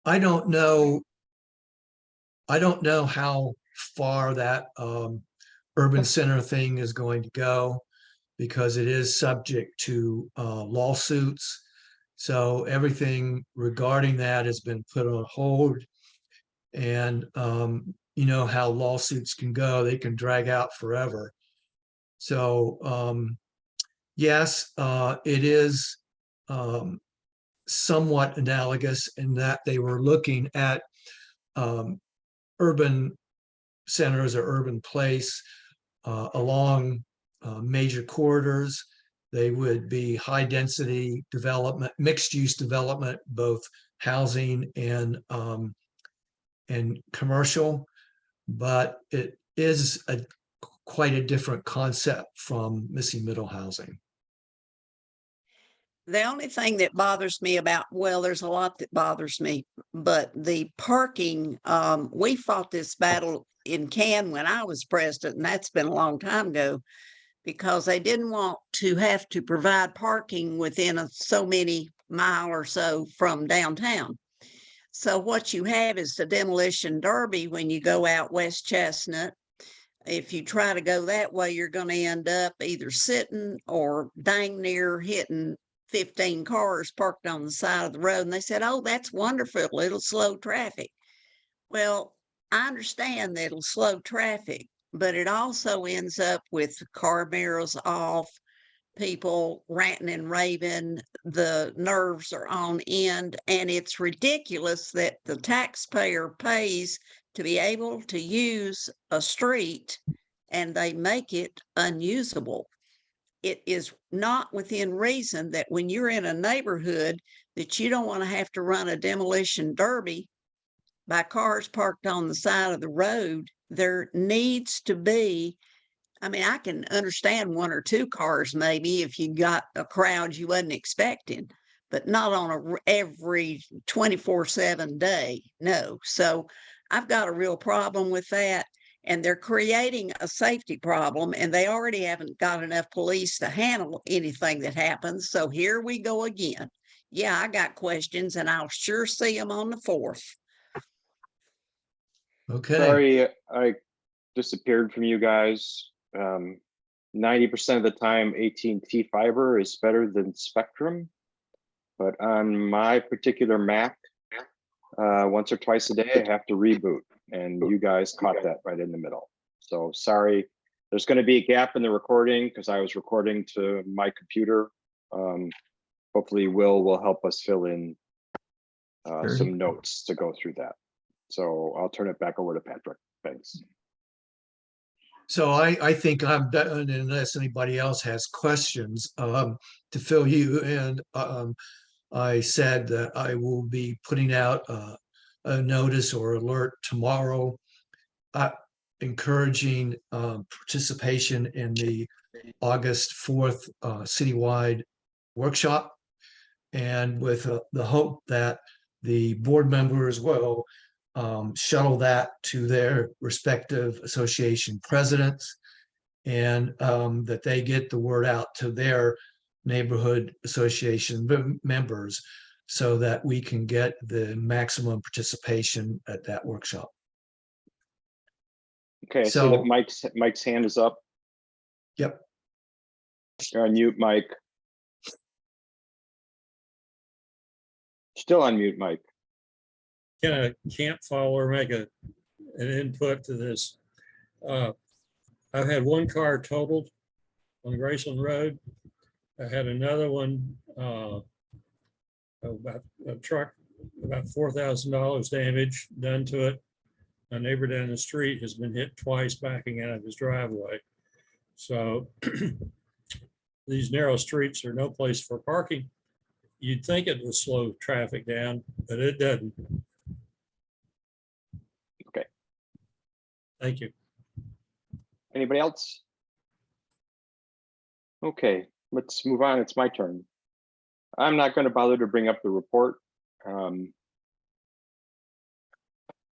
I don't know. I don't know how far that urban center thing is going to go because it is subject to lawsuits. So everything regarding that has been put on hold. And you know how lawsuits can go, they can drag out forever. So yes, it is somewhat analogous in that they were looking at urban centers or urban place along major corridors. They would be high density development, mixed use development, both housing and commercial, but it is quite a different concept from missing middle housing. The only thing that bothers me about, well, there's a lot that bothers me, but the parking, we fought this battle in Cannes when I was president, and that's been a long time ago, because they didn't want to have to provide parking within so many mile or so from downtown. So what you have is the demolition derby when you go out West Chestnut. If you try to go that way, you're going to end up either sitting or dang near hitting 15 cars parked on the side of the road. And they said, oh, that's wonderful. It'll slow traffic. Well, I understand that it'll slow traffic, but it also ends up with car mirrors off, people ranting and raving, the nerves are on end, and it's ridiculous that the taxpayer pays to be able to use a street and they make it unusable. It is not within reason that when you're in a neighborhood that you don't want to have to run a demolition derby by cars parked on the side of the road. There needs to be, I mean, I can understand one or two cars maybe if you got a crowd you wasn't expecting, but not on every 24/7 day. No. So I've got a real problem with that. And they're creating a safety problem, and they already haven't got enough police to handle anything that happens. So here we go again. Yeah, I got questions, and I'll sure see them on the 4th. Okay. Sorry, I disappeared from you guys. 90% of the time, AT&T fiber is better than Spectrum, but on my particular Mac, once or twice a day, I have to reboot, and you guys caught that right in the middle. So sorry, there's going to be a gap in the recording because I was recording to my computer. Hopefully Will help us fill in some notes to go through that. So I'll turn it back over to Patrick. Thanks. So I think I'm done unless anybody else has questions to fill you in. I said that I will be putting out a notice or alert tomorrow, encouraging participation in the August 4th citywide workshop, and with the hope that the board members will shuttle that to their respective association presidents, and that they get the word out to their neighborhood association members so that we can get the maximum participation at that workshop. Okay, I see that Mike's hand is up. Yep. You're on mute, Mike. Still on mute, Mike. Can a camp follower make an input to this? I've had one car totaled on Graceland Road. I had another one, about a truck, about $4,000 damage done to it. A neighbor down the street has been hit twice backing out of his driveway. So these narrow streets are no place for parking. You'd think it would slow traffic down, but it doesn't. Okay. Thank you. Anybody else? Okay, let's move on. It's my turn. I'm not going to bother to bring up the report.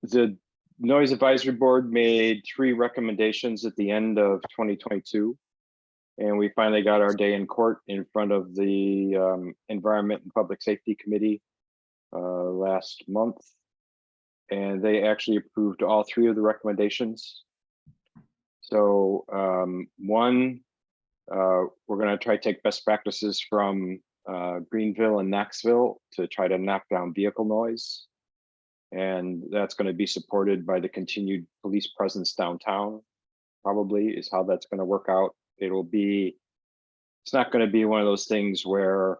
The Noise Advisory Board made 3 recommendations at the end of 2022, and we finally got our day in court in front of the Environment and Public Safety Committee last month, and they actually approved all 3 of the recommendations. So one, we're going to try to take best practices from Greenville and Knoxville to try to knock down vehicle noise. And that's going to be supported by the continued police presence downtown, probably is how that's going to work out. It's not going to be one of those things where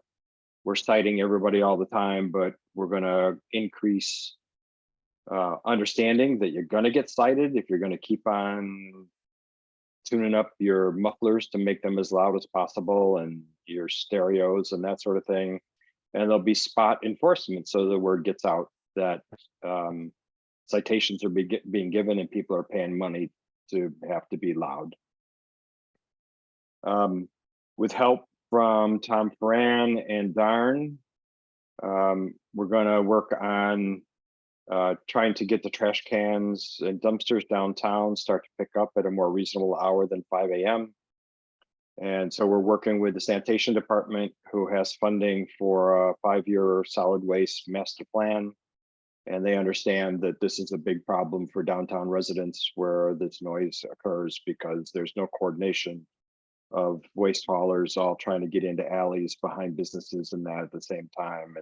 we're citing everybody all the time, but we're going to increase understanding that you're going to get cited if you're going to keep on tuning up your mufflers to make them as loud as possible and your stereos and that sort of thing. And there'll be spot enforcement so the word gets out that citations are being given and people are paying money to have to be loud. With help from Tom Ferran and Darn, we're going to work on trying to get the trash cans and dumpsters downtown start to pick up at a more reasonable hour than 5 a.m. And so we're working with the sanitation department, who has funding for a 5-year solid waste master plan. And they understand that this is a big problem for downtown residents where this noise occurs because there's no coordination of waste haulers all trying to get into alleys behind businesses and that at the same time.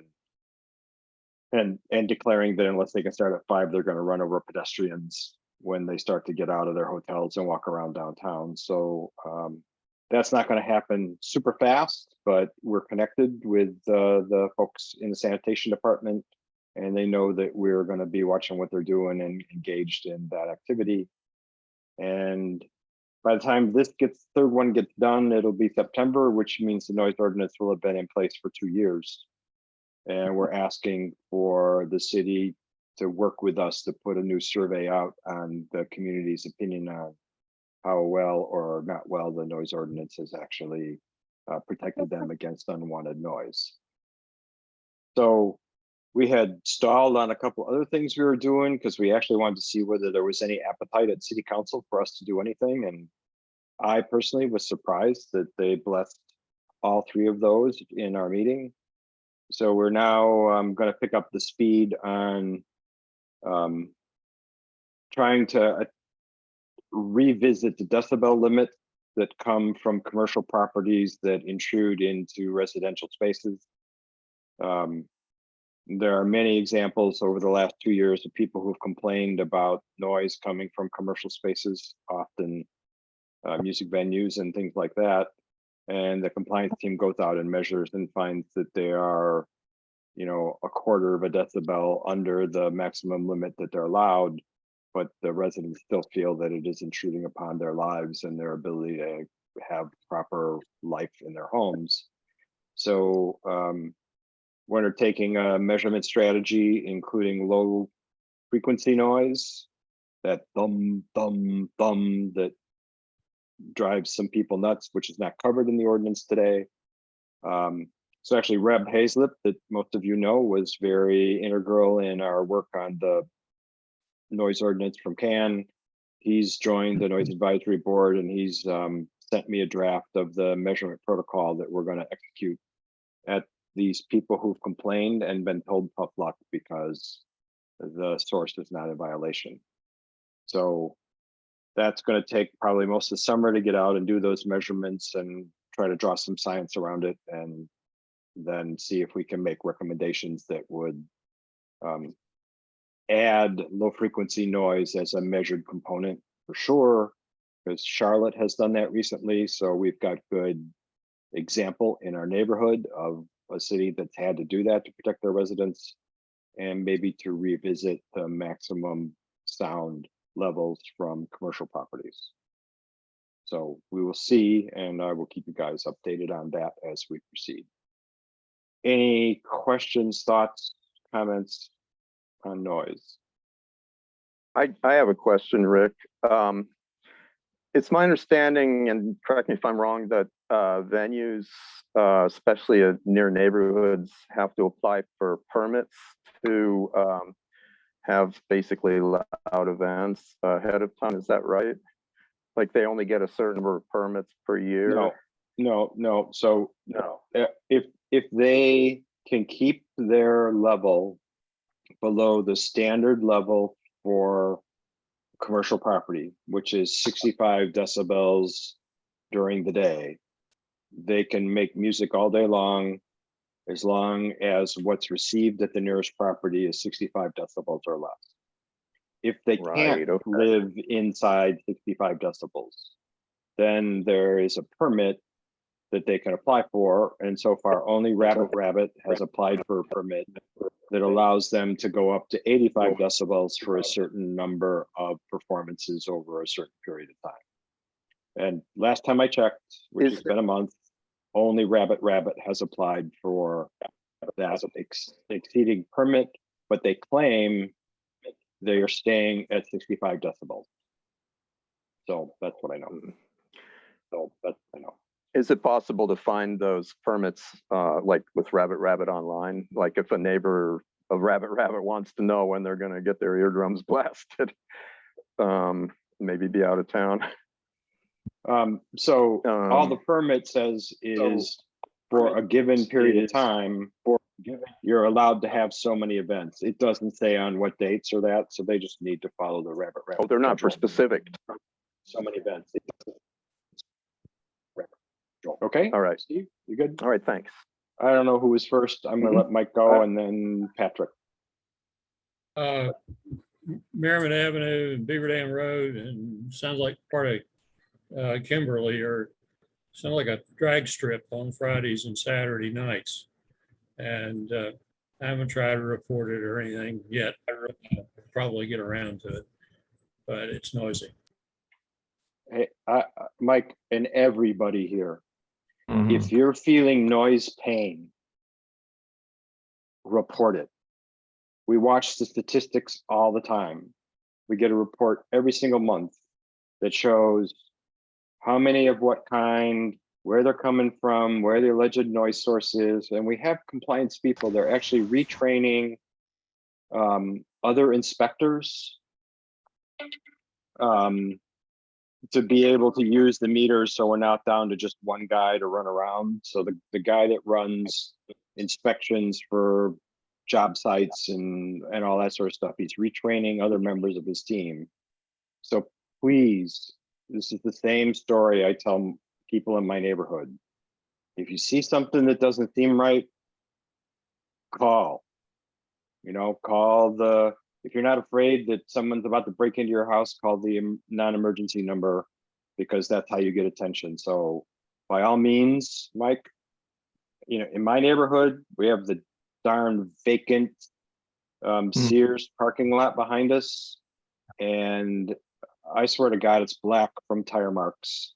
And declaring that unless they can start at 5, they're going to run over pedestrians when they start to get out of their hotels and walk around downtown. So that's not going to happen super fast, but we're connected with the folks in the sanitation department, and they know that we're going to be watching what they're doing and engaged in that activity. And by the time this third one gets done, it'll be September, which means the noise ordinance will have been in place for 2 years. And we're asking for the city to work with us to put a new survey out on the community's opinion on how well or not well the noise ordinance has actually protected them against unwanted noise. So we had stalled on a couple other things we were doing because we actually wanted to see whether there was any appetite at city council for us to do anything. And I personally was surprised that they blessed all 3 of those in our meeting. So we're now going to pick up the speed on trying to revisit the decibel limit that come from commercial properties that intrude into residential spaces. There are many examples over the last 2 years of people who've complained about noise coming from commercial spaces, often music venues and things like that. And the compliance team goes out and measures and finds that they are, you know, 1/4 of a decibel under the maximum limit that they're allowed, but the residents still feel that it is intruding upon their lives and their ability to have proper life in their homes. So we're undertaking a measurement strategy, including low frequency noise, that thumb, thumb, thumb that drives some people nuts, which is not covered in the ordinance today. So actually Reb Hazlip, that most of you know, was very integral in our work on the noise ordinance from Cannes. He's joined the noise advisory board, and he's sent me a draft of the measurement protocol that we're going to execute at these people who've complained and been told tough luck because the source is not in violation. So that's going to take probably most of the summer to get out and do those measurements and try to draw some science around it, and then see if we can make recommendations that would add low frequency noise as a measured component for sure, because Charlotte has done that recently. So we've got good example in our neighborhood of a city that's had to do that to protect their residents, and maybe to revisit the maximum sound levels from commercial properties. So we will see, and I will keep you guys updated on that as we proceed. Any questions, thoughts, comments on noise? I have a question, Rick. It's my understanding, and correct me if I'm wrong, that venues, especially near neighborhoods, have to apply for permits to have basically loud events ahead of time. Is that right? Like they only get a certain number of permits per year? No. So No. if they can keep their level below the standard level for commercial property, which is 65 decibels during the day, they can make music all day long as what's received at the nearest property is 65 decibels or less. If they can't Right, okay. live inside 65 decibels, then there is a permit that they can apply for. And so far, only Rabbit has applied for a permit that allows them to go up to 85 decibels for a certain number of performances over a certain period of time. And last time I checked, which has been a month, only Rabbit has applied for that exceeding permit, but they claim they are staying at 65 decibels. So that's what I know. Is it possible to find those permits like with Rabbit online? Like if a neighbor of Rabbit wants to know when they're going to get their eardrums blasted, maybe be out of town. So all the permit says is for a given period of time, you're allowed to have so many events. It doesn't say on what dates or that, so they just need to follow the Rabbit. Oh, they're not for specific. So many events. Okay. All right. Steve, you good? All right, thanks. I don't know who was first. I'm gonna let Mike go and then Patrick. Merriman Avenue and Beaver Dam Road, and sounds like part of Kimberly, or sound like a drag strip on Fridays and Saturday nights. And I haven't tried to report it or anything yet. I'll probably get around to it, but it's noisy. Hey, Mike and everybody here, if you're feeling noise pain, report it. We watch the statistics all the time. We get a report every single month that shows how many of what kind, where they're coming from, where the alleged noise source is. And we have compliance people. They're actually retraining other inspectors to be able to use the meters, so we're not down to just one guy to run around. So the guy that runs inspections for job sites and all that sort of stuff, he's retraining other members of his team. So please, this is the same story I tell people in my neighborhood. If you see something that doesn't seem right, call. If you're not afraid that someone's about to break into your house, call the non-emergency number, because that's how you get attention. So by all means, Mike, in my neighborhood, we have the darn vacant Sears parking lot behind us. And I swear to God, it's black from tire marks,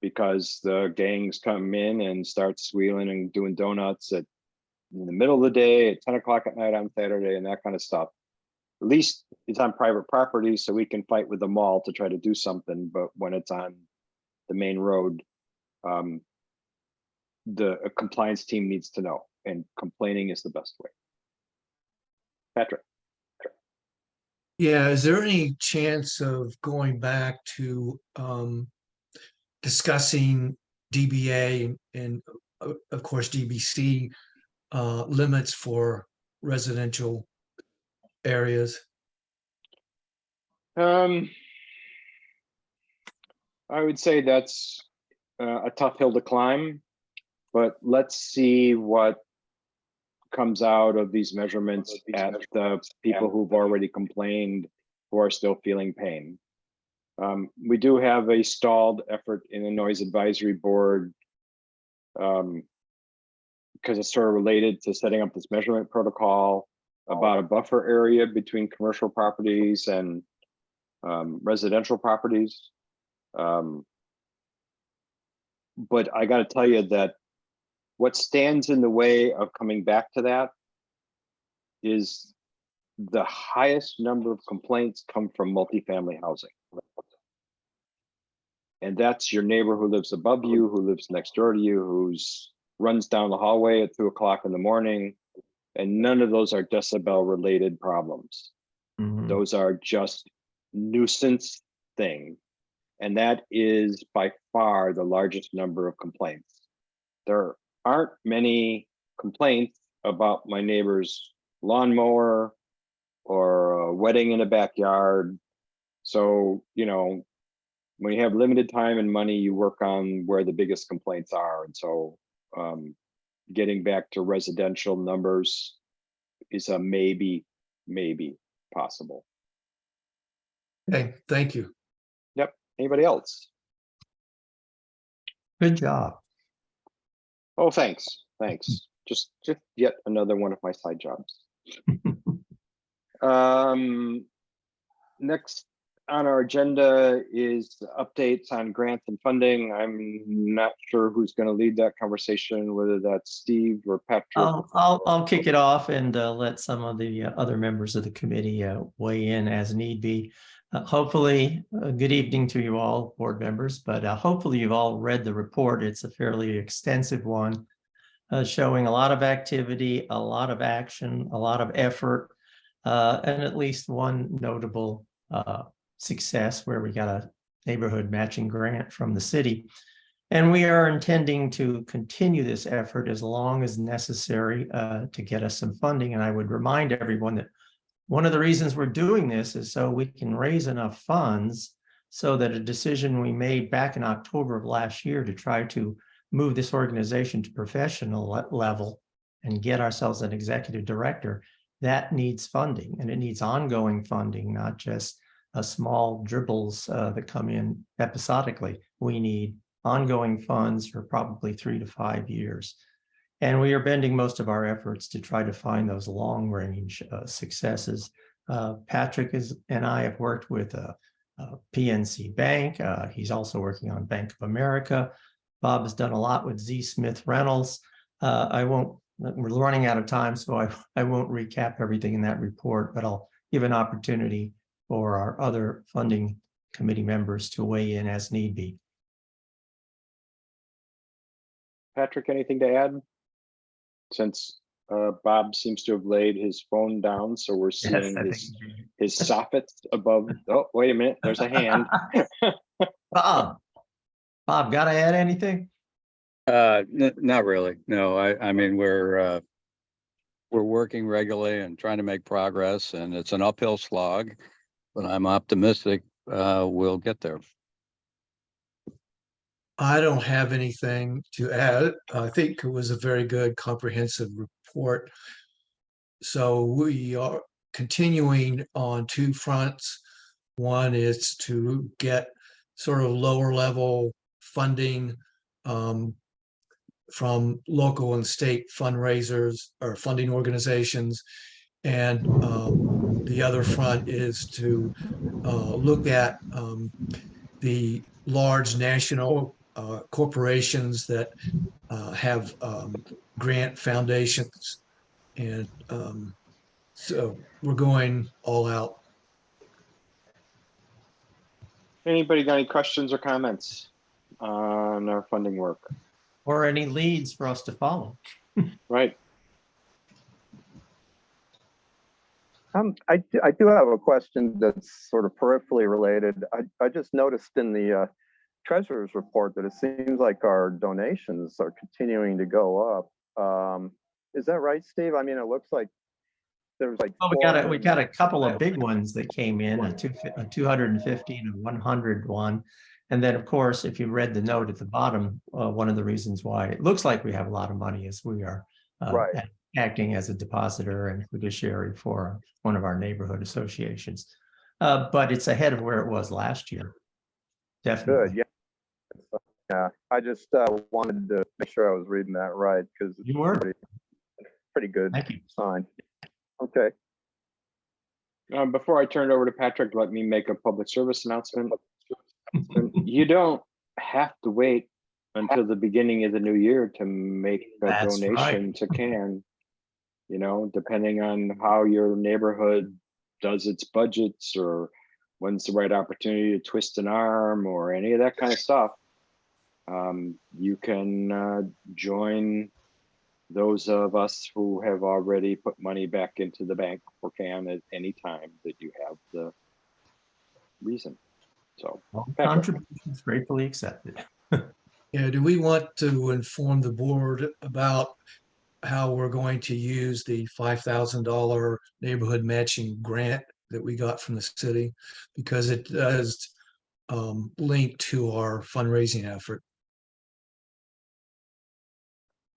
because the gangs come in and start squealing and doing donuts in the middle of the day at 10 o'clock at night on Saturday and that kind of stuff. At least it's on private property, so we can fight with the mall to try to do something. But when it's on the main road, the compliance team needs to know, and complaining is the best way. Patrick. Yeah, is there any chance of going back to discussing DBA and of course DBC limits for residential areas? I would say that's a tough hill to climb, but let's see what comes out of these measurements at the people who've already complained, who are still feeling pain. We do have a stalled effort in the noise advisory board, because it's sort of related to setting up this measurement protocol about a buffer area between commercial properties and residential properties. But I got to tell you that what stands in the way of coming back to that is the highest number of complaints come from multifamily housing. And that's your neighbor who lives above you, who lives next door to you, who's runs down the hallway at 2 o'clock in the morning. And none of those are decibel related problems. Those are just nuisance thing. And that is by far the largest number of complaints. There aren't many complaints about my neighbor's lawnmower or a wedding in the backyard. So, you know, when you have limited time and money, you work on where the biggest complaints are. And so getting back to residential numbers is a maybe possible. Okay, thank you. Yep. Anybody else? Good job. Oh, thanks. Thanks. Just yet another one of my side jobs. Next on our agenda is updates on grants and funding. I'm not sure who's going to lead that conversation, whether that's Steve or Patrick. I'll kick it off and let some of the other members of the committee weigh in as need be. Hopefully, good evening to you all, board members, but hopefully you've all read the report. It's a fairly extensive one, showing a lot of activity, a lot of action, a lot of effort, and at least one notable success where we got a neighborhood matching grant from the city. And we are intending to continue this effort as long as necessary to get us some funding. And I would remind everyone that one of the reasons we're doing this is so we can raise enough funds so that a decision we made back in October of last year to try to move this organization to professional level and get ourselves an executive director, that needs funding, and it needs ongoing funding, not just small dribbles that come in episodically. We need ongoing funds for probably 3 to 5 years. And we are bending most of our efforts to try to find those long-range successes. Patrick and I have worked with PNC Bank. He's also working on Bank of America. Bob has done a lot with Z. Smith Reynolds. We're running out of time, so I won't recap everything in that report, but I'll give an opportunity for our other funding committee members to weigh in as need be. Patrick, anything to add? Since Bob seems to have laid his phone down, so we're seeing his soffits above. Oh, wait a minute, there's a hand. Bob, got to add anything? Not really. No, I mean, we're working regularly and trying to make progress, and it's an uphill slog, but I'm optimistic we'll get there. I don't have anything to add. I think it was a very good comprehensive report. So we are continuing on 2 fronts. One is to get sort of lower level funding from local and state fundraisers or funding organizations. And the other front is to look at the large national corporations that have grant foundations. And so we're going all out. Anybody got any questions or comments on our funding work? Or any leads for us to follow? Right. I do have a question that's sort of peripherally related. I just noticed in the treasurer's report that it seems like our donations are continuing to go up. Is that right, Steve? I mean, it looks like there's like. Well, we got a couple of big ones that came in, a 250 and a 100 one. And then, of course, if you read the note at the bottom, one of the reasons why it looks like we have a lot of money is we are acting as a depositor and fiduciary for one of our neighborhood associations. But it's ahead of where it was last year. Definitely. Good, yeah. I just wanted to make sure I was reading that right, because You were. pretty good Thank you. sign. Okay. Before I turn it over to Patrick, let me make a public service announcement. You don't have to wait until the beginning of the new year to make a That's donation right. to CAN. You know, depending on how your neighborhood does its budgets or when's the right opportunity to twist an arm or any of that kind of stuff, you can join those of us who have already put money back into the bank for CAN at any time that you have the reason. So, All Patrick. contributions gratefully accepted. Yeah, do we want to inform the board about how we're going to use the $5,000 neighborhood matching grant that we got from the city, because it does link to our fundraising effort.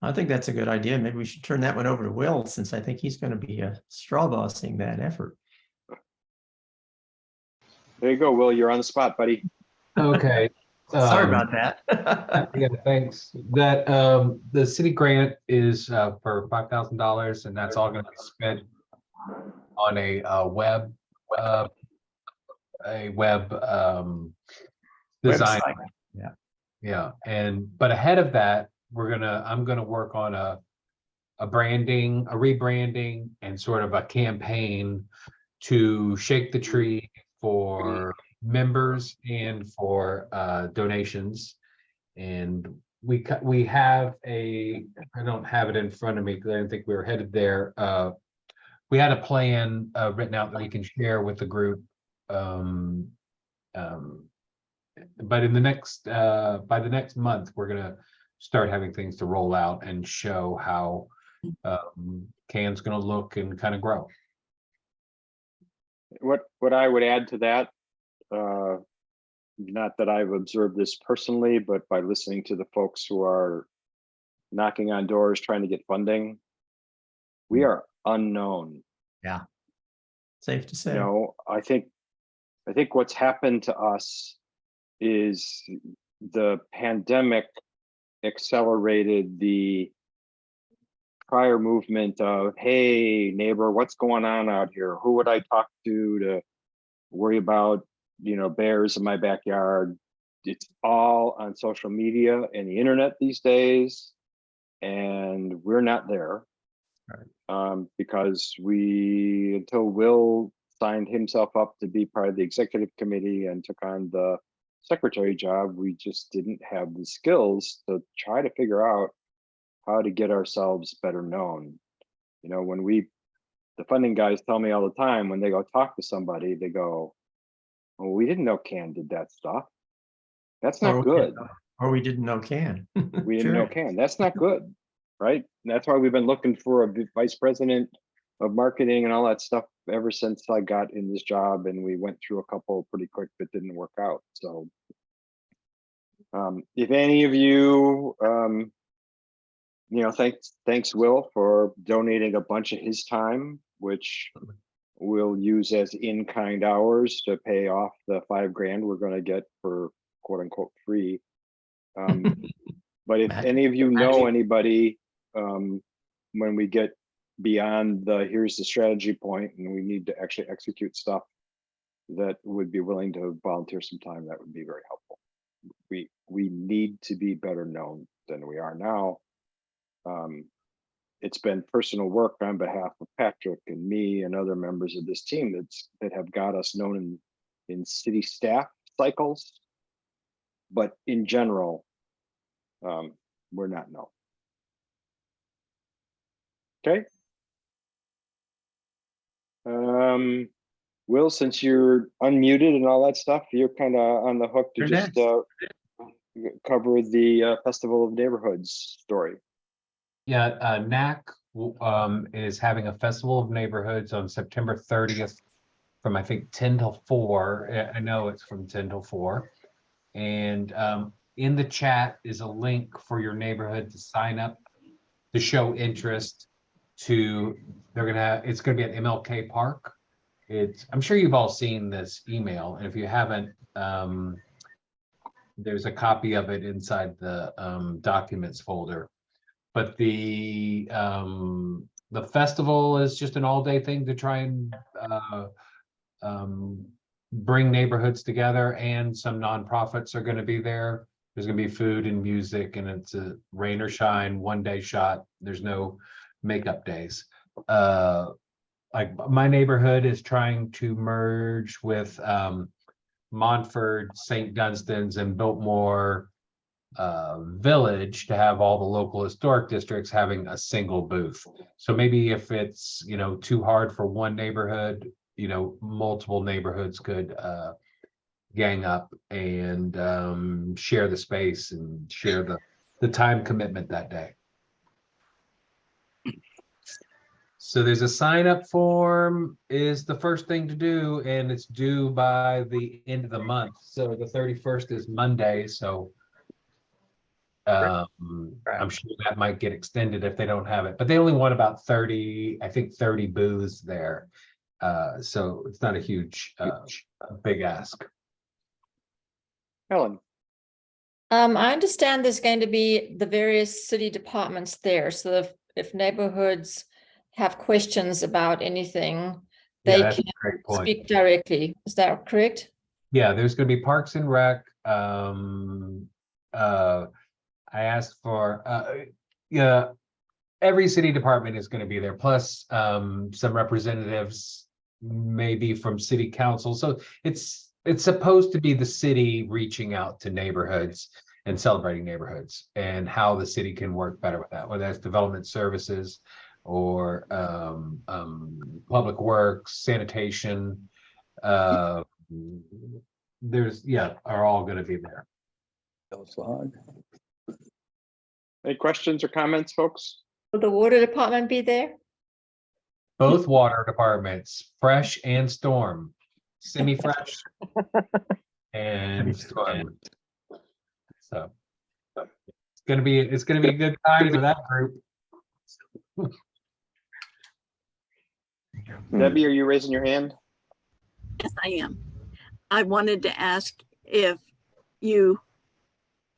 I think that's a good idea. Maybe we should turn that one over to Will, since I think he's going to be straw bossing that effort. There you go, Will. You're on the spot, buddy. Okay. Sorry about that. Yeah, thanks. That the city grant is for $5,000, and that's all going to be spent on a web design. Website. Yeah. Yeah, but ahead of that, I'm gonna work on a rebranding, and sort of a campaign to shake the tree for members and for donations. And we have I don't have it in front of me because I didn't think we were headed there. We had a plan written out that we can share with the group. But in the next by the next month, we're gonna start having things to roll out and show how CAN's gonna look and kind of grow. What I would add to that, not that I've observed this personally, but by listening to the folks who are knocking on doors trying to get funding, we are unknown. Yeah. Safe to say. You know, I think what's happened to us is the pandemic accelerated the prior movement of, hey neighbor, what's going on out here? Who would I talk to worry about, you know, bears in my backyard? It's all on social media and the internet these days, and we're not there. Right. Because until Will signed himself up to be part of the executive committee and took on the secretary job, we just didn't have the skills to try to figure out how to get ourselves better known. You know, when the funding guys tell me all the time, when they go talk to somebody, they go, "Oh, we didn't know CAN did that stuff. That's not good." Or we didn't know CAN. We didn't know CAN. That's not good, right? And that's why we've been looking for a vice president of marketing and all that stuff ever since I got in this job, and we went through a couple pretty quick that didn't work out. So if any of you, you know, thanks Will for donating a bunch of his time, which we'll use as in-kind hours to pay off the $5,000 we're going to get for quote unquote free. But if any of you know anybody, when we get beyond here's the strategy point and we need to actually execute stuff, that would be willing to volunteer some time, that would be very helpful. We need to be better known than we are now. It's been personal work on behalf of Patrick and me and other members of this team that have got us known in city staff cycles, but in general, we're not known. Okay. Will, since you're unmuted and all that stuff, you're kind of on the hook to just cover the Festival of Neighborhoods story. Yeah, NAC is having a Festival of Neighborhoods on September 30th from I think 10 till 4. I know it's from 10 till 4. And in the chat is a link for your neighborhood to sign up to show interest. It's gonna be at MLK Park. I'm sure you've all seen this email, and if you haven't, there's a copy of it inside the documents folder. But the festival is just an all-day thing to try and bring neighborhoods together, and some nonprofits are going to be there. There's going to be food and music, and it's a rain or shine, one-day shot. There's no makeup days. Like my neighborhood is trying to merge with Montford, St. Dunstan's, and Biltmore Village to have all the local historic districts having a single booth. So maybe if it's, you know, too hard for one neighborhood, you know, multiple neighborhoods could gang up and share the space and share the time commitment that day. So there's a sign up form is the first thing to do, and it's due by the end of the month. So the 31st is Monday, so I'm sure that might get extended if they don't have it, but they only want about 30, I think 30 booths there. So it's not a huge, big ask. Helen, I understand there's going to be the various city departments there, so if neighborhoods have questions about anything, Yeah, they that's can a great point. speak directly. Is that correct? Yeah, there's gonna be Parks and Rec. I asked for, yeah, every city department is gonna be there, plus some representatives maybe from city council. So it's supposed to be the city reaching out to neighborhoods and celebrating neighborhoods and how the city can work better with that, whether that's development services or public works, sanitation. There's, yeah, are all gonna be there. any questions or comments, folks? Will the water department be there? Both water departments, fresh and storm, semi-fresh and storm. So it's gonna be a good time for that group. Debbie, are you raising your hand? Yes, I am. I wanted to ask if you,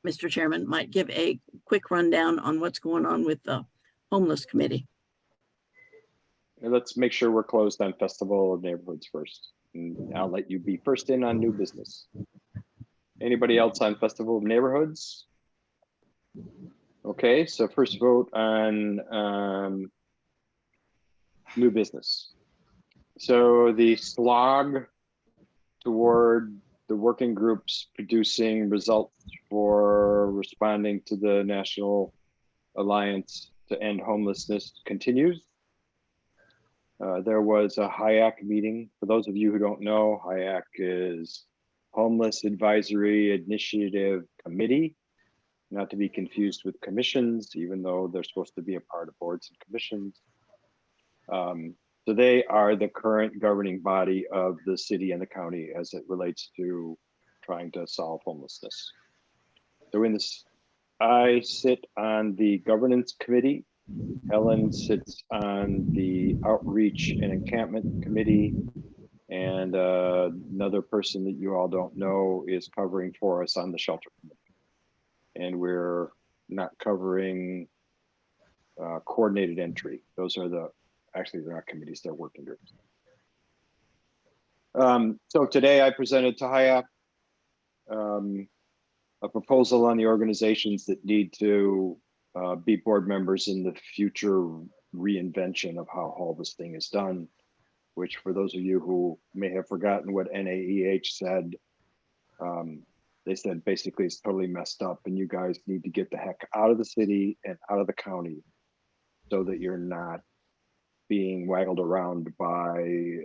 Mr. Chairman, might give a quick rundown on what's going on with the homeless committee. Let's make sure we're closed on Festival of Neighborhoods first. And I'll let you be first in on new business. Anybody else on Festival of Neighborhoods? Okay, so first vote on new business. So the slog toward the working groups producing results for responding to the National Alliance to End Homelessness continues. There was a HIAC meeting. For those of you who don't know, HIAC is Homeless Advisory Initiative Committee, not to be confused with commissions, even though they're supposed to be a part of boards and commissions. So they are the current governing body of the city and the county as it relates to trying to solve homelessness. So in this, I sit on the governance committee. Helen sits on the outreach and encampment committee. And another person that you all don't know is covering for us on the shelter committee. And we're not covering coordinated entry. Those are actually they're not committees, they're working groups. So today I presented to HIAC a proposal on the organizations that need to be board members in the future reinvention of how all this thing is done, which for those of you who may have forgotten what NAEH said, they said basically it's totally messed up and you guys need to get the heck out of the city and out of the county so that you're not being waggled around by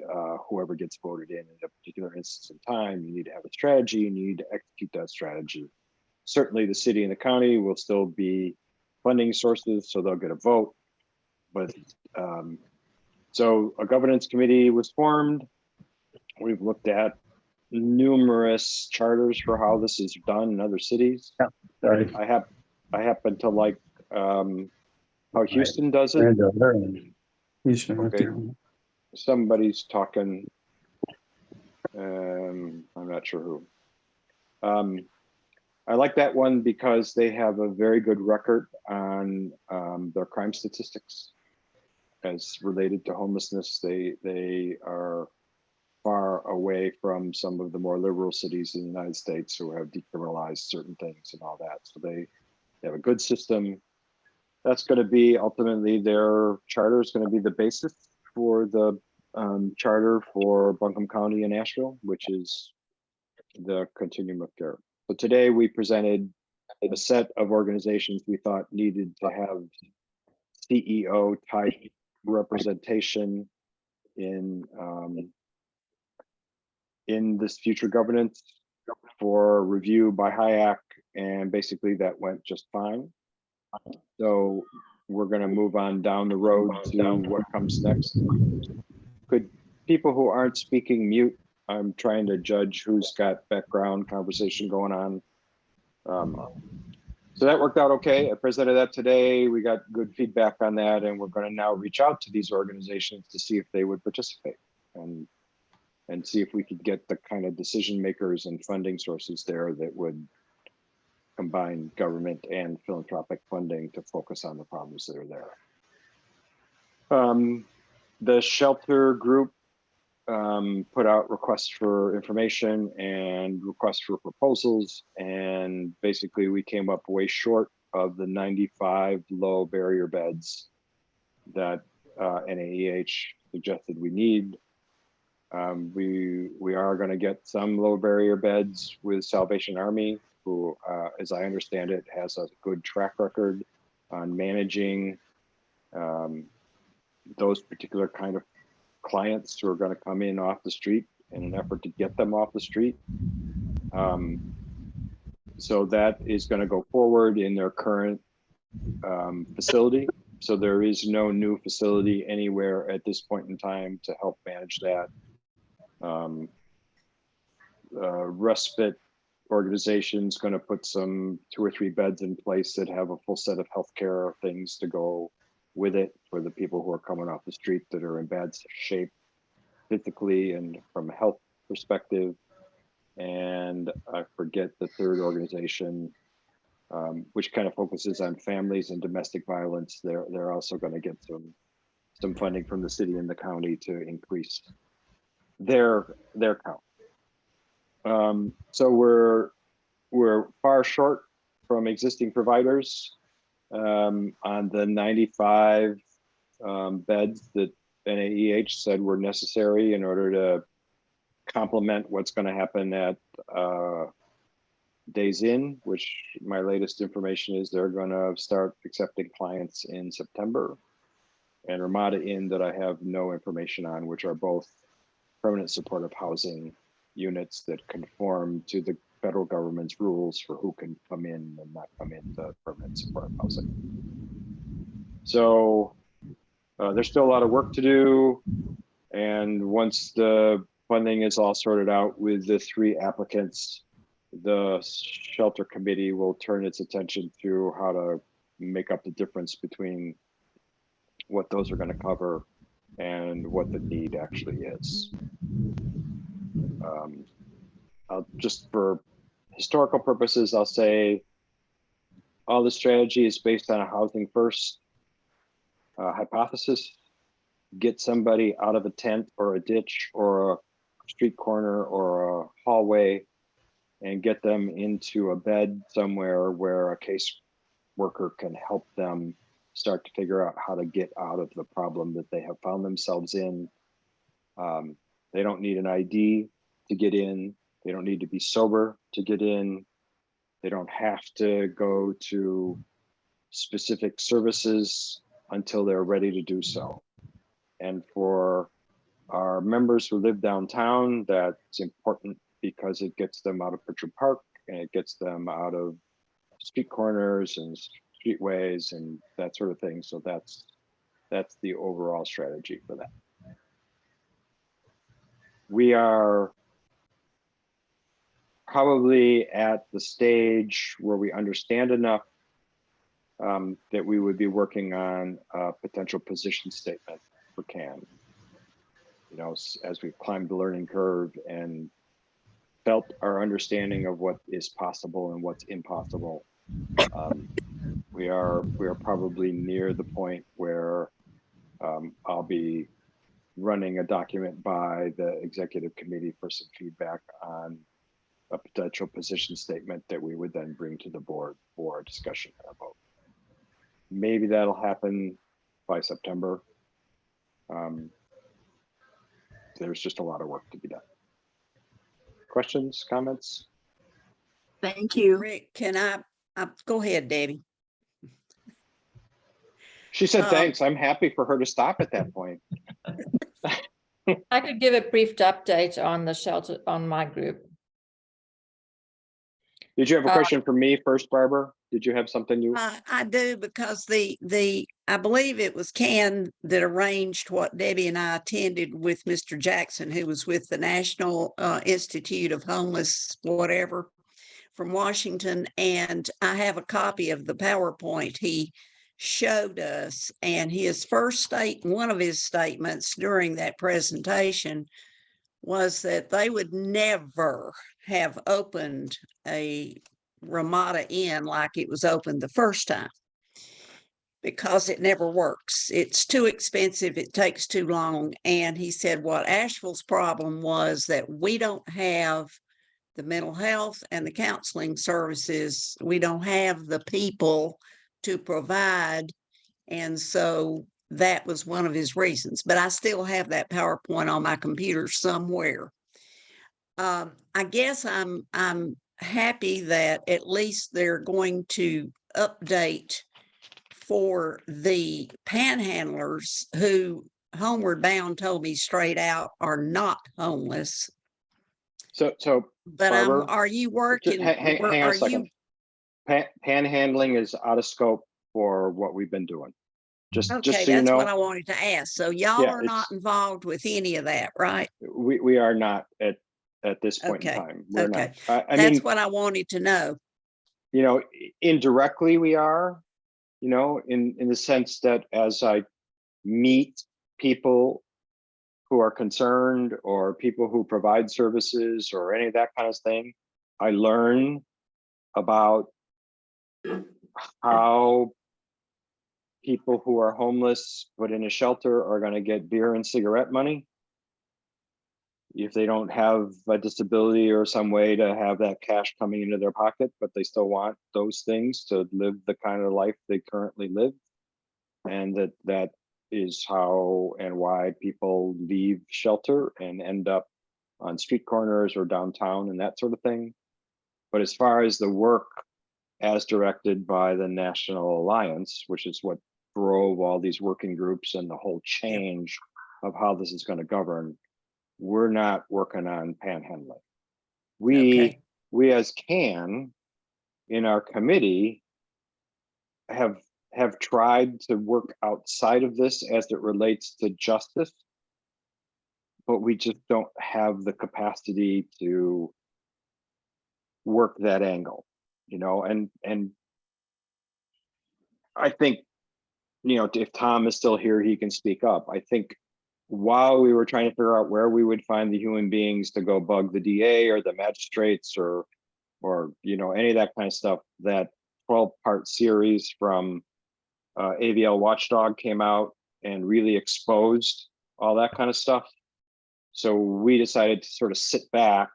whoever gets voted in a particular instance in time. You need to have a strategy and you need to execute that strategy. Certainly the city and the county will still be funding sources, so they'll get a vote. But so a governance committee was formed. We've looked at numerous charters for how this is done in other cities. Yeah, sorry. I happen to like how Houston does it. Okay. Somebody's talking. I'm not sure who. I like that one because they have a very good record on their crime statistics as related to homelessness. They are far away from some of the more liberal cities in the United States who have decriminalized certain things and all that. So they have a good system. That's going to be ultimately their charter is going to be the basis for the charter for Buncombe County and Asheville, which is the continuum of care. So today we presented a set of organizations we thought needed to have CEO type representation in this future governance for review by HIAC, and basically that went just fine. So we're gonna move on down the road to what comes next. Could people who aren't speaking mute? I'm trying to judge who's got background conversation going on. So that worked out okay. I presented that today. We got good feedback on that, and we're going to now reach out to these organizations to see if they would participate and see if we could get the kind of decision makers and funding sources there that would combine government and philanthropic funding to focus on the problems that are there. The shelter group put out requests for information and requests for proposals, and basically we came up way short of the 95 low barrier beds that NAEH suggested we need. We are going to get some low barrier beds with Salvation Army, who, as I understand it, has a good track record on managing those particular kind of clients who are going to come in off the street in an effort to get them off the street. So that is going to go forward in their current facility. So there is no new facility anywhere at this point in time to help manage that. Respite organization's going to put some 2 or 3 beds in place that have a full set of healthcare things to go with it for the people who are coming off the street that are in bad shape physically and from a health perspective. And I forget the third organization, which kind of focuses on families and domestic violence. They're also going to get some funding from the city and the county to increase their count. So we're far short from existing providers on the 95 beds that NAEH said were necessary in order to complement what's going to happen at Days Inn, which my latest information is they're going to start accepting clients in September, and Ramada Inn that I have no information on, which are both permanent supportive housing units that conform to the federal government's rules for who can come in and not come into permanent supportive housing. So there's still a lot of work to do. And once the funding is all sorted out with the 3 applicants, the shelter committee will turn its attention to how to make up the difference between what those are going to cover and what the need actually is. Just for historical purposes, I'll say all the strategy is based on a housing first hypothesis. Get somebody out of a tent or a ditch or a street corner or a hallway and get them into a bed somewhere where a case worker can help them start to figure out how to get out of the problem that they have found themselves in. They don't need an ID to get in. They don't need to be sober to get in. They don't have to go to specific services until they're ready to do so. And for our members who live downtown, that's important because it gets them out of Pritchard Park and it gets them out of street corners and streetways and that sort of thing. So that's the overall strategy for that. We are probably at the stage where we understand enough that we would be working on a potential position statement for CAN. You know, as we've climbed the learning curve and felt our understanding of what is possible and what's impossible, we are probably near the point where I'll be running a document by the executive committee for some feedback on a potential position statement that we would then bring to the board for a discussion and a vote. Maybe that'll happen by September. There's just a lot of work to be done. Questions, comments? Thank you. Rick, can I go ahead, Debbie? She said thanks. I'm happy for her to stop at that point. I could give a brief update on the shelter, on my group. Did you have a question for me first, Barbara? Did you have something you? I do, because the I believe it was Ken that arranged what Debbie and I attended with Mr. Jackson, who was with the National Institute of Homeless, whatever, from Washington. And I have a copy of the PowerPoint he showed us. And one of his statements during that presentation was that they would never have opened a Ramada Inn like it was opened the first time, because it never works. It's too expensive. It takes too long. And he said what Asheville's problem was that we don't have the mental health and the counseling services. We don't have the people to provide. And so that was one of his reasons. But I still have that PowerPoint on my computer somewhere. I guess I'm happy that at least they're going to update for the panhandlers who Homeward Bound told me straight out are not homeless. So But Barbara, are you working? hang on Are a second. Panhandling is out of scope for what we've been doing. Just Okay, so you that's know. what I wanted to ask. So y'all Yeah, are not involved with any of that, right? We are not at this point in Okay, time. We're okay. not. I That's mean, what I wanted to know. you know, indirectly we are, you know, in the sense that as I meet people who are concerned or people who provide services or any of that kind of thing, I learn about how people who are homeless but in a shelter are going to get beer and cigarette money if they don't have a disability or some way to have that cash coming into their pocket, but they still want those things to live the kind of life they currently live. And that is how and why people leave shelter and end up on street corners or downtown and that sort of thing. But as far as the work as directed by the National Alliance, which is what drove all these working groups and the whole change of how this is going to govern, we're not working on panhandling. We as CAN in our committee have tried to work outside of this as it relates to justice, but we just don't have the capacity to work that angle, you know. And I think, you know, if Tom is still here, he can speak up. I think while we were trying to figure out where we would find the human beings to go bug the DA or the magistrates or you know, any of that kind of stuff, that 12-part series from AVL Watchdog came out and really exposed all that kind of stuff. So we decided to sort of sit back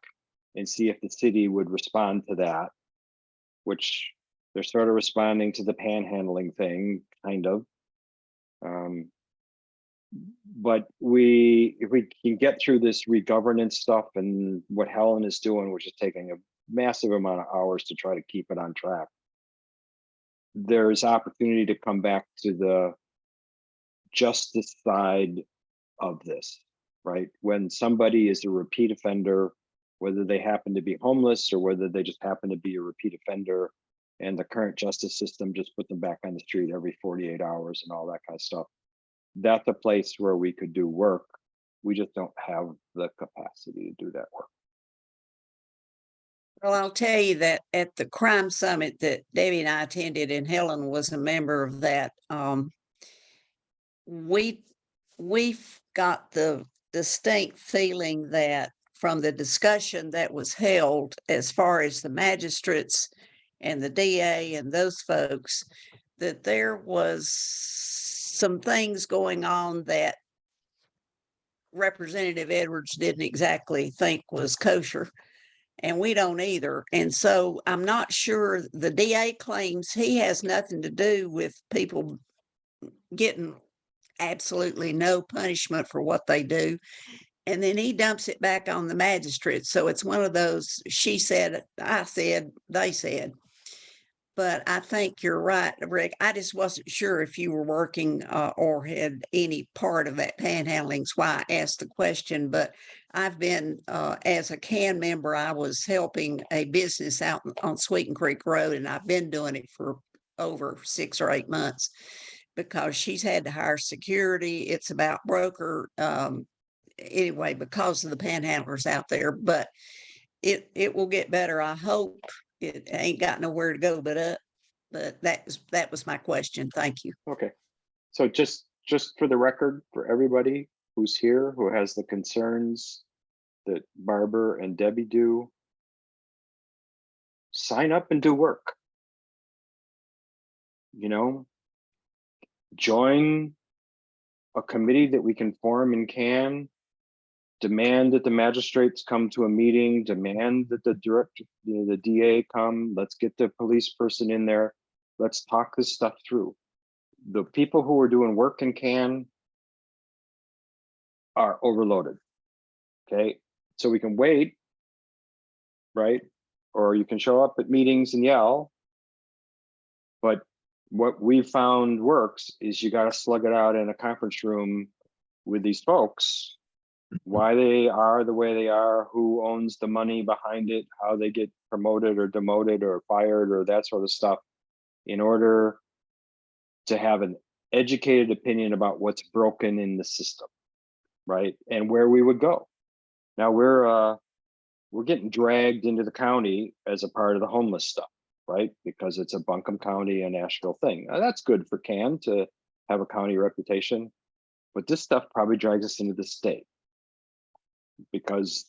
and see if the city would respond to that, which they're sort of responding to the panhandling thing, kind of. But if we can get through this regovernance stuff and what Helen is doing, which is taking a massive amount of hours to try to keep it on track, there's opportunity to come back to the justice side of this, right? When somebody is a repeat offender, whether they happen to be homeless or whether they just happen to be a repeat offender, and the current justice system just put them back on the street every 48 hours and all that kind of stuff. That's a place where we could do work. We just don't have the capacity to do that work. Well, I'll tell you that at the crime summit that Debbie and I attended, and Helen was a member of that, we've got the distinct feeling that from the discussion that was held as far as the magistrates and the DA and those folks, that there was some things going on that Representative Edwards didn't exactly think was kosher, and we don't either. And so I'm not sure, the DA claims he has nothing to do with people getting absolutely no punishment for what they do. And then he dumps it back on the magistrate. So it's one of those, she said, I said, they said. But I think you're right, Rick. I just wasn't sure if you were working or had any part of that panhandling. That's why I asked the question. But I've been, as a CAN member, I was helping a business out on Sweeten Creek Road, and I've been doing it for over 6 or 8 months. because she's had to hire security. It's about broker, anyway, because of the panhandlers out there, but it will get better. I hope. It ain't got nowhere to go but up. But that was my question. Thank you. Okay. So just for the record, for everybody who's here, who has the concerns that Barbara and Debbie do, sign up and do work. You know, join a committee that we can form and can demand that the magistrates come to a meeting, demand that the director, the DA come, let's get the police person in there. Let's talk this stuff through. The people who are doing work and can are overloaded. Okay, so we can wait, right? Or you can show up at meetings and yell. But what we found works is you got to slug it out in a conference room with these folks, why they are the way they are, who owns the money behind it, how they get promoted or demoted or fired or that sort of stuff, in order to have an educated opinion about what's broken in the system, right? And where we would go. Now we're getting dragged into the county as a part of the homeless stuff, right? Because it's a Buncombe County and Asheville thing. Now, that's good for CAN to have a county reputation, but this stuff probably drags us into the state because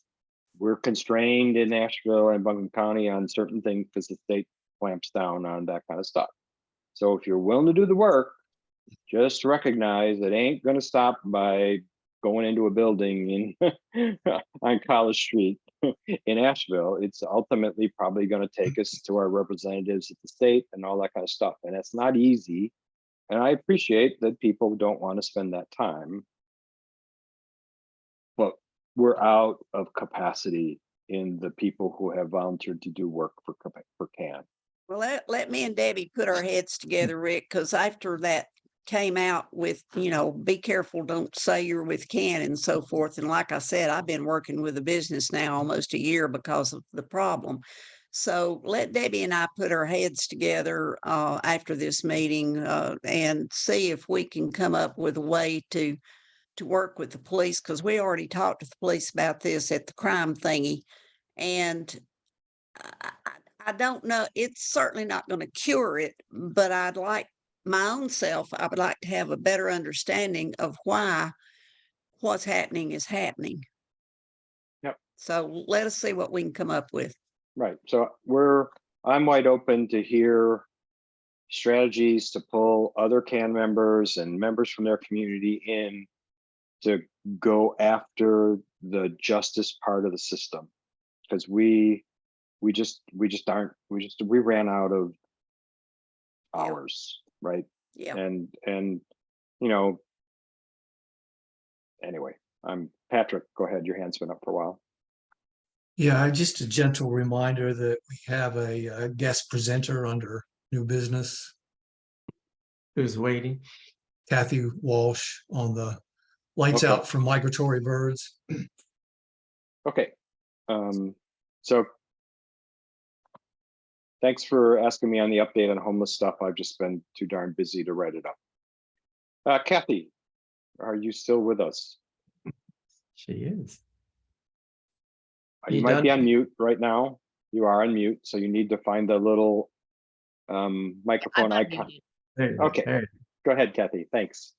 we're constrained in Asheville and Buncombe County on certain things because the state clamps down on that kind of stuff. So if you're willing to do the work, just recognize it ain't going to stop by going into a building in on College Street in Asheville. It's ultimately probably going to take us to our representatives at the state and all that kind of stuff. And that's not easy. And I appreciate that people don't want to spend that time. But we're out of capacity in the people who have volunteered to do work for CAN. Well, let me and Debbie put our heads together, Rick, because after that came out with, you know, be careful, don't say you're with CAN and so forth. And like I said, I've been working with a business now almost a year because of the problem. So let Debbie and I put our heads together after this meeting and see if we can come up with a way to work with the police, because we already talked to the police about this at the crime thingy. And I don't know, it's certainly not going to cure it, but I'd like my own self, I would like to have a better understanding of why what's happening is happening. Yep. So let us see what we can come up with. Right. So I'm wide open to hear strategies to pull other CAN members and members from their community in to go after the justice part of the system, because we ran out of hours, right? Yeah. And you know, anyway, Patrick, go ahead. Your hand's been up for a while. Yeah, just a gentle reminder that we have a guest presenter under new business, Who's waiting? Kathy Walsh, on the Lights Okay. Out for Migratory Birds. Okay. So thanks for asking me on the update on homeless stuff. I've just been too darn busy to write it up. Kathy, are you still with us? She is. You You might done? be on mute right now. You are on mute, so you need to find the little microphone icon. There, Okay. there. Go ahead, Kathy. Thanks.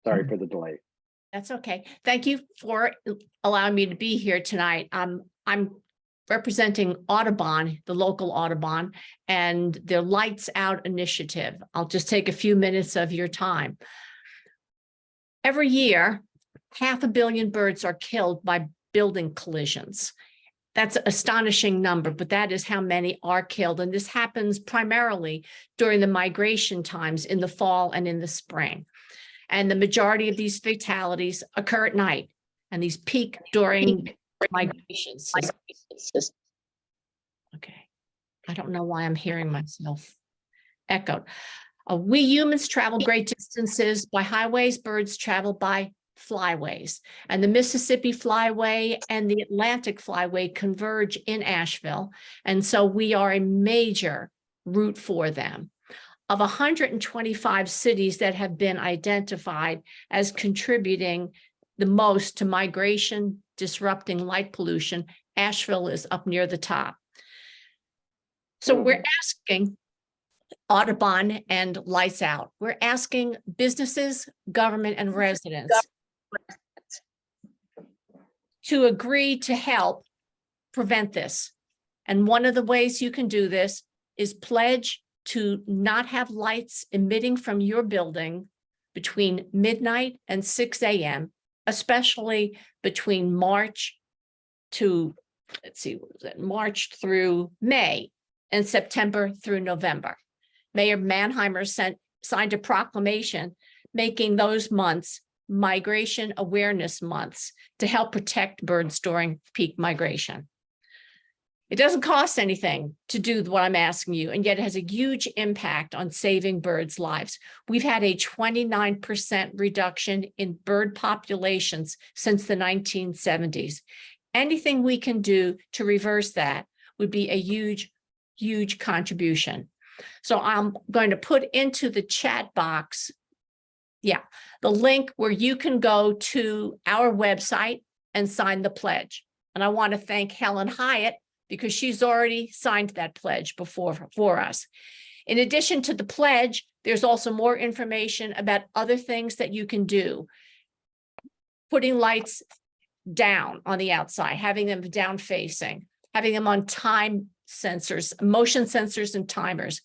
Sorry for the delay. That's okay. Thank you for allowing me to be here tonight. I'm representing Audubon, the local Audubon, and the Lights Out initiative. I'll just take a few minutes of your time. Every year, 500 million birds are killed by building collisions. That's an astonishing number, but that is how many are killed. And this happens primarily during the migration times in the fall and in the spring. And the majority of these fatalities occur at night, and these peak during migrations. Okay. I don't know why I'm hearing myself echoed. We humans travel great distances by highways, birds travel by flyways, and the Mississippi Flyway and the Atlantic Flyway converge in Asheville. And so we are a major route for them. of 125 cities that have been identified as contributing the most to migration, disrupting light pollution, Asheville is up near the top. So we're asking Audubon and Lights Out. We're asking businesses, government, and residents to agree to help prevent this. And one of the ways you can do this is pledge to not have lights emitting from your building between midnight and 6 a.m., especially between March to, let's see, what was it, March through May and September through November. Mayor Mannheimer signed a proclamation making those months migration awareness months to help protect birds during peak migration. It doesn't cost anything to do what I'm asking you, and yet it has a huge impact on saving birds' lives. We've had a 29% reduction in bird populations since the 1970s. Anything we can do to reverse that would be a huge, huge contribution. So I'm going to put into the chat box, the link where you can go to our website and sign the pledge. And I want to thank Helen Hyatt because she's already signed that pledge before for us. In addition to the pledge, there's also more information about other things that you can do. Putting lights down on the outside, having them down facing, having them on time sensors, motion sensors and timers.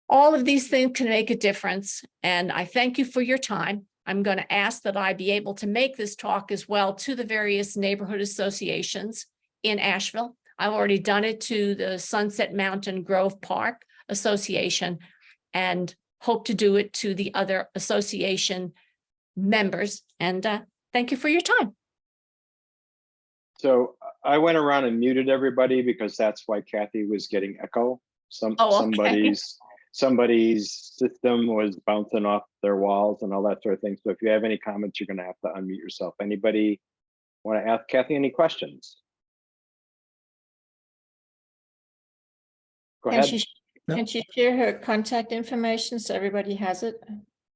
All of these things can make a difference. And I thank you for your time. I'm going to ask that I be able to make this talk as well to the various neighborhood associations in Asheville. I've already done it to the Sunset Mountain Grove Park Association and hope to do it to the other association members. And thank you for your time. So I went around and muted everybody because that's why Kathy was getting echo. Somebody's system was bouncing off their walls and all that sort of thing. So if you have any comments, you're going to have to unmute yourself. Anybody want to ask Kathy any questions? Go ahead. Can she share her contact information so everybody has it?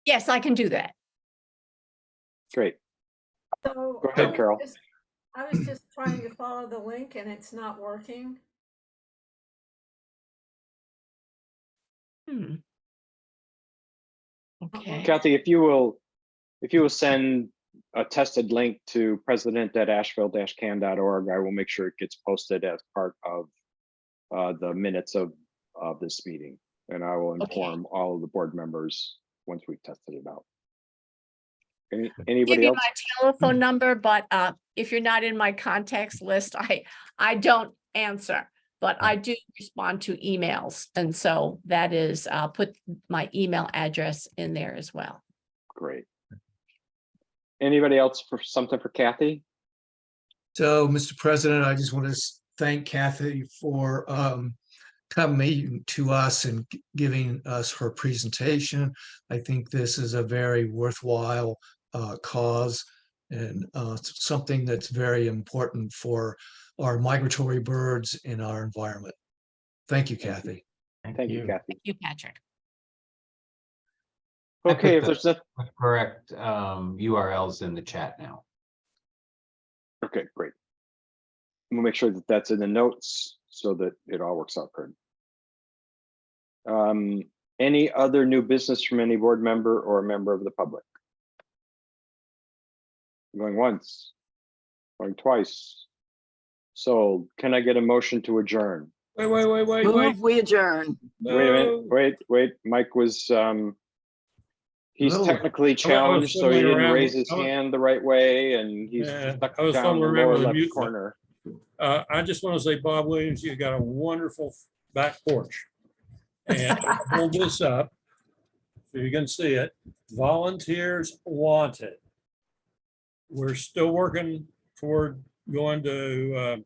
Yes, I can do that. Great. So Go ahead, Carol. I was just trying to follow the link and it's not working. Okay. Kathy, if you will send a tested link to president@asheville-can.org, I will make sure it gets posted as part of the minutes of this meeting. And I will inform all of the board members once we've tested it out. Anybody Give you else? my telephone number, but if you're not in my contacts list, I don't answer, but I do respond to emails. And so that is, I'll put my email address in there as well. Great. Anybody else for something for Kathy? So, Mr. President, I just want to thank Kathy for coming to us and giving us her presentation. I think this is a very worthwhile cause and something that's very important for our migratory birds in our environment. Thank you, Kathy. Thank you, Kathy. Thank you, Patrick. Okay, if there's no, Correct URLs in the chat now. okay, great. We'll make sure that that's in the notes so that it all works out good. Any other new business from any board member or a member of the public? Going once, going twice. So can I get a motion to adjourn? Wait. Move, we adjourn. Wait a minute, wait. Mike was, he's Hello. technically challenged, so he fumbling didn't around. raise his hand the right way and he's Yeah, stuck I was down in the fumbling around lower with the left mute corner. I just want to say, Bob Williams, you got a wonderful back porch. And I pulled this up, so you can see it. Volunteers wanted. We're still working toward going to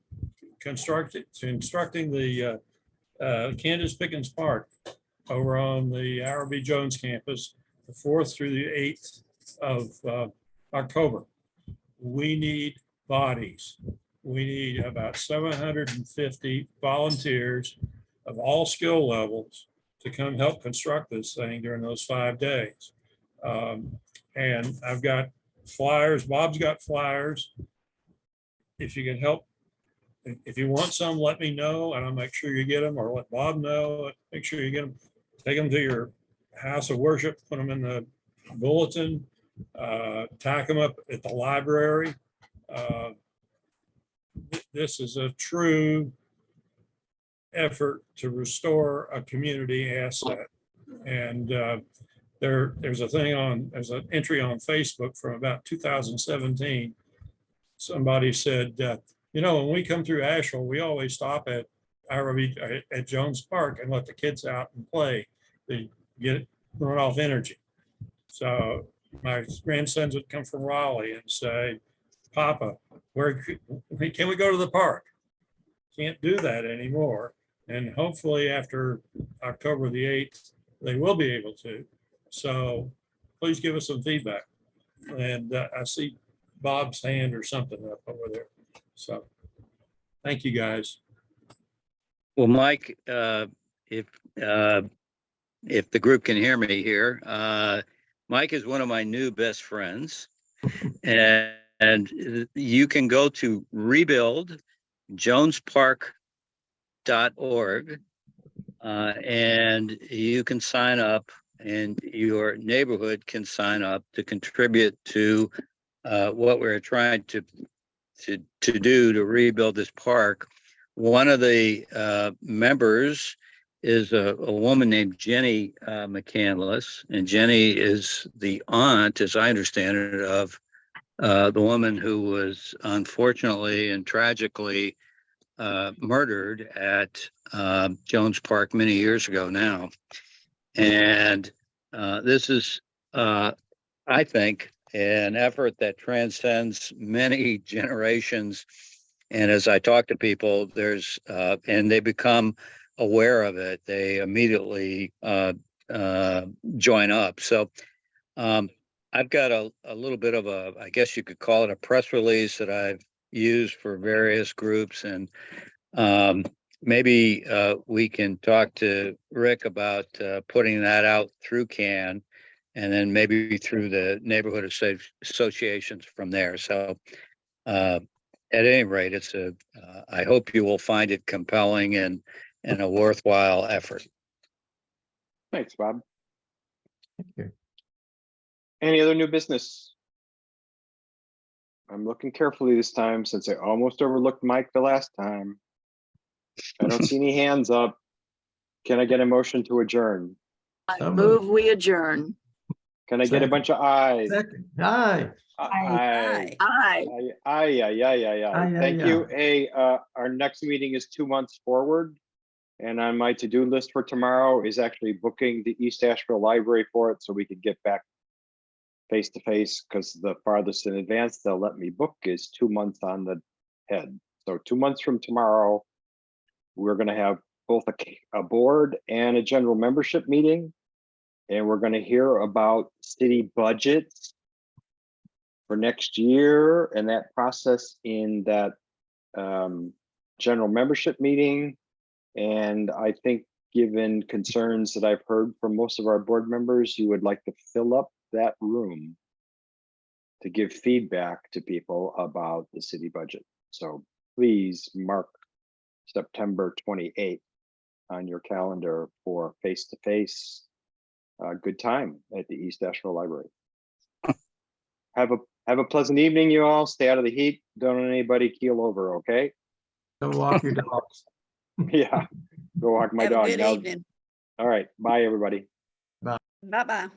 constructing the Candace Pickens Park over on the R.B. Jones campus, the 4th through the 8th of October. We need bodies. We need about 750 volunteers of all skill levels to come help construct this thing during those 5 days. And I've got flyers. Bob's got flyers. If you can help, if you want some, let me know and I'll make sure you get them, or let Bob know. Make sure you get them. Take them to your house of worship, put them in the bulletin, tack them up at the library. This is a true effort to restore a community asset. And there's an entry on Facebook from about 2017. Somebody said, when we come through Asheville, we always stop at Jones Park and let the kids out and play. They run off energy. So my grandsons would come from Raleigh and say, Papa, can we go to the park? Can't do that anymore. And hopefully after October the 8th, they will be able to. So please give us some feedback. And I see Bob's hand or something up over there. So thank you, guys. Well, Mike, if the group can hear me here, Mike is one of my new best friends, and you can go to rebuildjonespark.org, and you can sign up, and your neighborhood can sign up to contribute to what we're trying to do to rebuild this park. One of the members is a woman named Jenny McCandless, and Jenny is the aunt, as I understand it, of the woman who was unfortunately and tragically murdered at Jones Park many years ago now. And this is, I think, an effort that transcends many generations. And as I talk to people, and they become aware of it, they immediately join up. So I've got a little bit of I guess you could call it a press release that I've used for various groups. And maybe we can talk to Rick about putting that out through CAN, and then maybe through the neighborhood associations from there. So at any rate, I hope you will find it compelling and a worthwhile effort. Thanks, Bob. Thank you. Any other new business? I'm looking carefully this time since I almost overlooked Mike the last time. I don't see any hands up. Can I get a motion to adjourn? I move we adjourn. Can I get a bunch of ayes? Second. Aye. Aye. Aye. Aye. Thank you. Hey, our next meeting is 2 months forward. And on my to-do list for tomorrow is actually booking the East Asheville Library for it so we could get back face to face, because the farthest in advance they'll let me book is 2 months on the head. So 2 months from tomorrow, we're going to have both a board and a general membership meeting. And we're going to hear about city budgets for next year and that process in that general membership meeting. And I think, given concerns that I've heard from most of our board members, you would like to fill up that room to give feedback to people about the city budget. So please mark September 28th on your calendar for face-to-face good time at the East Asheville Library. Have a pleasant evening, you all. Stay out of the heat. Don't let anybody keel over, okay? Go walk your dogs. Yeah, go walk my Have a dog. good Now, evening. all right, bye, everybody. Bye-bye.